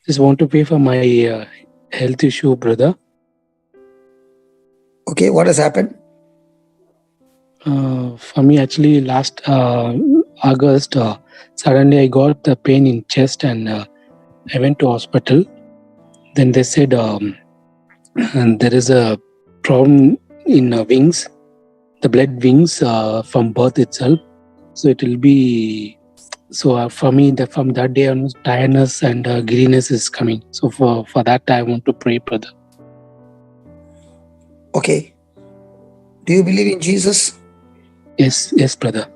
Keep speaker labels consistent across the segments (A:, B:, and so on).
A: Just want to pay for my health issue, brother.
B: Okay, what has happened?
A: For me, actually, last August, suddenly I got the pain in chest, and I went to hospital. Then they said and there is a problem in wings, the blood wings from birth itself. So it will be. So for me, from that day on, tiredness and giddiness is coming. So for that, I want to pray, brother.
B: Okay. Do you believe in Jesus?
A: Yes, brother.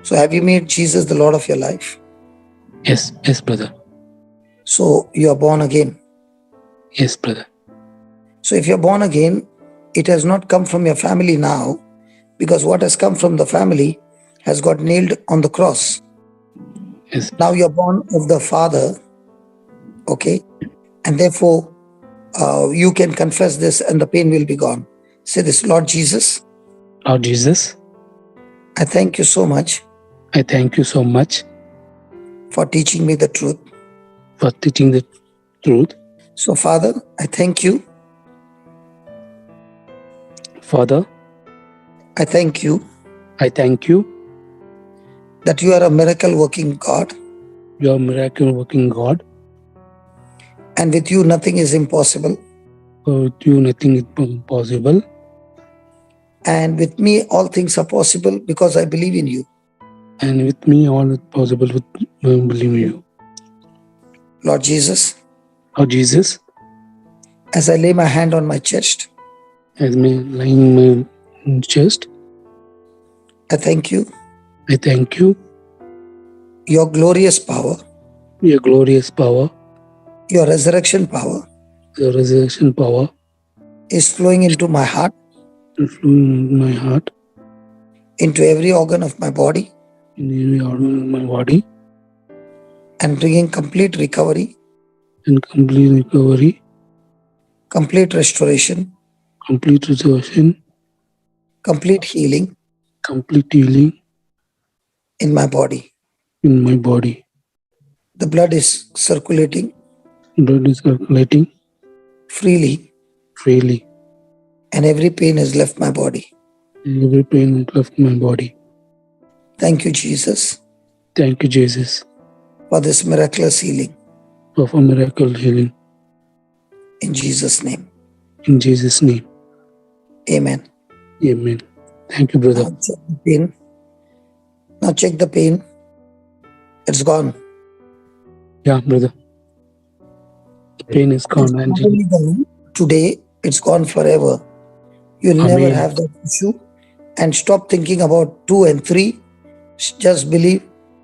B: So have you made Jesus the Lord of your life?
A: Yes, brother.
B: So you are born again?
A: Yes, brother.
B: So if you're born again, it has not come from your family now, because what has come from the family has got nailed on the cross.
A: Yes.
B: Now you're born of the Father, okay? And therefore, you can confess this and the pain will be gone. Say this: Lord Jesus.
A: Lord Jesus.
B: I thank you so much.
A: I thank you so much
B: for teaching me the truth.
A: For teaching the truth.
B: So, Father, I thank you.
A: Father,
B: I thank you.
A: I thank you
B: that you are a miracle working God.
A: You are a miracle working God.
B: And with you, nothing is impossible.
A: With you, nothing is impossible.
B: And with me, all things are possible because I believe in you.
A: And with me, all is possible with believing in you.
B: Lord Jesus.
A: Lord Jesus.
B: As I lay my hand on my chest.
A: As I laying my chest.
B: I thank you.
A: I thank you.
B: Your glorious power.
A: Your glorious power.
B: Your resurrection power.
A: Your resurrection power.
B: Is flowing into my heart.
A: Flowing into my heart.
B: Into every organ of my body.
A: In every organ of my body.
B: And bringing complete recovery.
A: And complete recovery.
B: Complete restoration.
A: Complete restoration.
B: Complete healing.
A: Complete healing.
B: In my body.
A: In my body.
B: The blood is circulating.
A: Blood is circulating.
B: Freely. And every pain has left my body.
A: Every pain has left my body.
B: Thank you, Jesus.
A: Thank you, Jesus.
B: For this miraculous healing.
A: For miracle healing.
B: In Jesus' name.
A: In Jesus' name.
B: Amen.
A: Amen. Thank you, brother.
B: Now check the pain. Now check the pain. It's gone.
A: Yeah, brother. The pain is gone.
B: It's not only gone today, it's gone forever. You'll
A: Amen.
B: Never have that issue. And stop thinking about 2 and 3. Just believe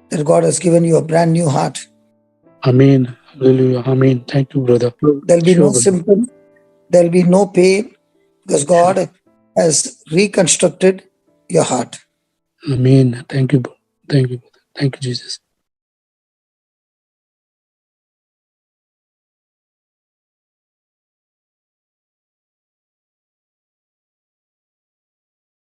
B: that God has given you a brand new heart.
A: Amen. Hallelujah. Amen. Thank you, brother.
B: There'll be no symptom. There'll be no pain because God has reconstructed your heart.
A: Amen. Thank you. Thank you. Thank you, Jesus.